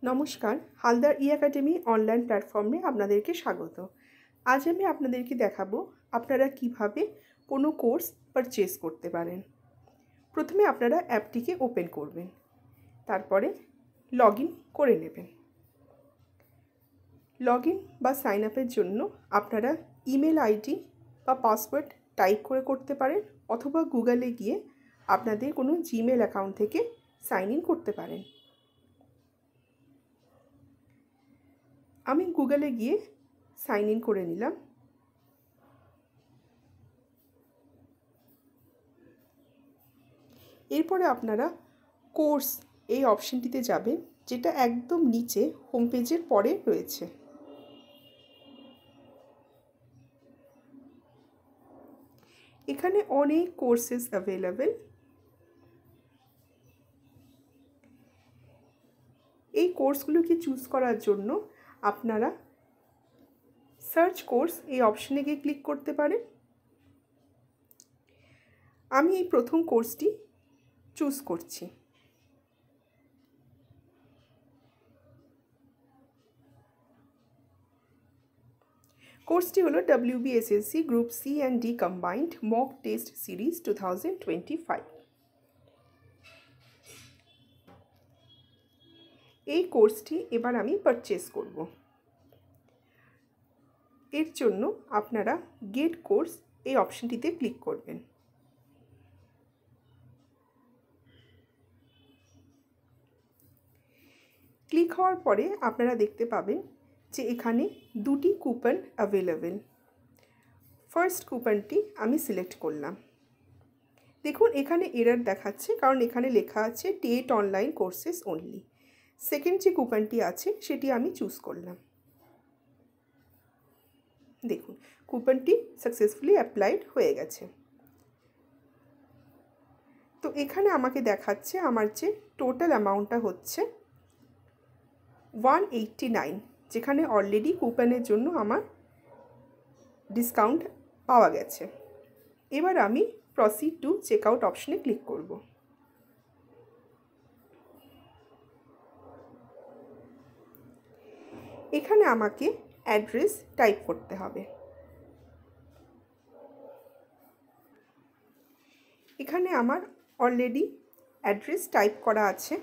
নমস্কার, Haldar academy online প্ল্যাটফর্মে আপনাদেরকে স্বাগত। আজ আমি আপনাদেরকে দেখাবো আপনারা কিভাবে কোনো কোর্স পারচেজ করতে পারেন। প্রথমে আপনারা অ্যাপটিকে ওপেন করবেন, তারপরে লগ ইন করে নেবেন। লগ ইন বা সাইন আপের জন্য আপনারা ইমেল আইডি বা পাসওয়ার্ড টাইপ করে করতে পারেন, অথবা গুগলে গিয়ে আপনাদের কোনো জিমেল অ্যাকাউন্ট থেকে সাইন ইন করতে পারেন। আমি গুগলে গিয়ে সাইন ইন করে নিলাম। এরপরে আপনারা কোর্স এই অপশনটিতে যাবেন, যেটা একদম নিচে হোম পেজের পরে রয়েছে। এখানে অনেক কোর্সেস অ্যাভেলেবেল। এই কোর্সগুলোকে চুজ করার জন্য আপনারা সার্চ কোর্স এই অপশনে গিয়ে ক্লিক করতে পারেন। আমি এই প্রথম কোর্সটি চুজ করছি। কোর্সটি হলো WBSSC group C and D combined mock test series 2025। এই কোর্সটি এবার আমি পারচেজ করব। এর জন্য আপনারা গেট কোর্স এই অপশনটিতে ক্লিক করবেন। ক্লিক হওয়ার পরে আপনারা দেখতে পাবেন যে এখানে দুটি কুপন অ্যাভেলেবেল। ফার্স্ট কুপনটি আমি সিলেক্ট করলাম। দেখুন এখানে এরর দেখাচ্ছে, কারণ এখানে লেখা আছে TET online courses only. Second যে কুপনটি আছে সেটি আমি চুজ করলাম। দেখুন কুপনটি সাকসেসফুলি অ্যাপ্লাইড হয়ে গেছে। তো এখানে আমাকে দেখাচ্ছে আমার যে টোটাল অ্যামাউন্টটা হচ্ছে 189, যেখানে অলরেডি কুপনের জন্য আমার ডিসকাউন্ট পাওয়া গেছে। এবার আমি প্রসিড টু চেকআউট অপশনে ক্লিক করব। এখানে আমাকে অ্যাড্রেস টাইপ করতে হবে। এখানে আমার অলরেডি অ্যাড্রেস টাইপ করা আছে।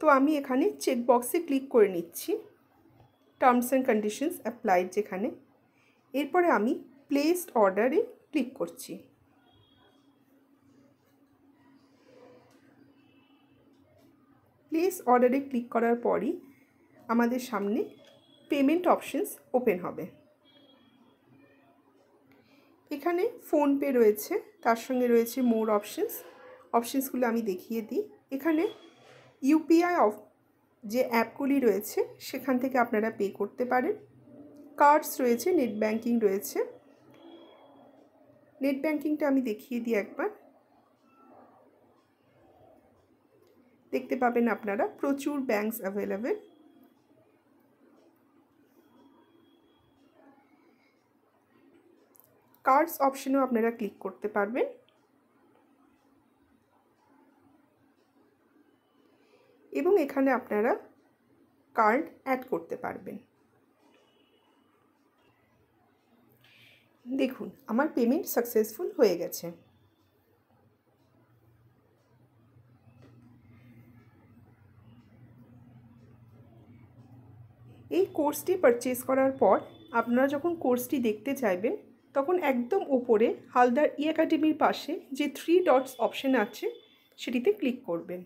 তো আমি এখানে চেকবক্সে ক্লিক করে নিচ্ছি, টার্মস অ্যান্ড কন্ডিশনস অ্যাপ্লাইড যেখানে। এরপরে আমি প্লেসড অর্ডারে ক্লিক করছি। প্লেস অর্ডারে ক্লিক করার পরই আমাদের সামনে পেমেন্ট অপশনস ওপেন হবে। এখানে ফোনপে রয়েছে, তার সঙ্গে রয়েছে মোর অপশনসগুলো আমি দেখিয়ে দিই। এখানে ইউপিআই যে অ্যাপগুলি রয়েছে সেখান থেকে আপনারা পে করতে পারেন। কার্ডস রয়েছে, নেট ব্যাঙ্কিং রয়েছে। নেট ব্যাঙ্কিংটা আমি দেখিয়ে দিই একবার। দেখতে পাবেন আপনারা প্রচুর ব্যাঙ্কস অ্যাভেলেবেল। কার্ডস অপশনেও আপনারা ক্লিক করতে পারবেন। এবং এখানে আপনারা কার্ড অ্যাড করতে পারবেন। দেখুন আমার পেমেন্ট সাকসেসফুল হয়ে গেছে। এই কোর্সটি পারচেজ করার পর আপনারা যখন কোর্সটি দেখতে চাইবেন, তখন একদম উপরে হালদার একাডেমির পাশে যে 3 ডটস অপশন আছে সেটিতে ক্লিক করবেন।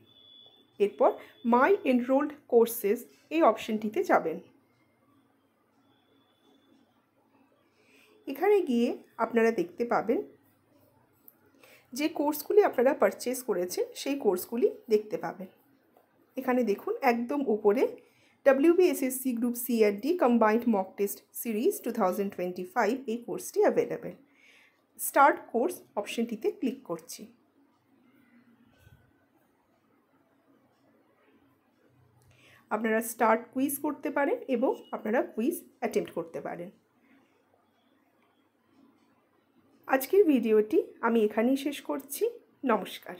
এরপর মাই এনরোল্ড কোর্সেস এই অপশনটিতে যাবেন। এখানে গিয়ে আপনারা দেখতে পাবেন যে কোর্সগুলি আপনারা পারচেজ করেছেন সেই কোর্সগুলি দেখতে পাবেন। এখানে দেখুন একদম উপরে WBSSC group C and D combined mock test series 2025 এই কোর্সটি অ্যাভেলেবেল। স্টার্ট কোর্স অপশনটিতে ক্লিক করছি। আপনারা স্টার্ট কুইজ করতে পারেন এবং আপনারা কুইজ অ্যাটেম্প্ট করতে পারেন। আজকের ভিডিওটি আমি এখানেই শেষ করছি। নমস্কার।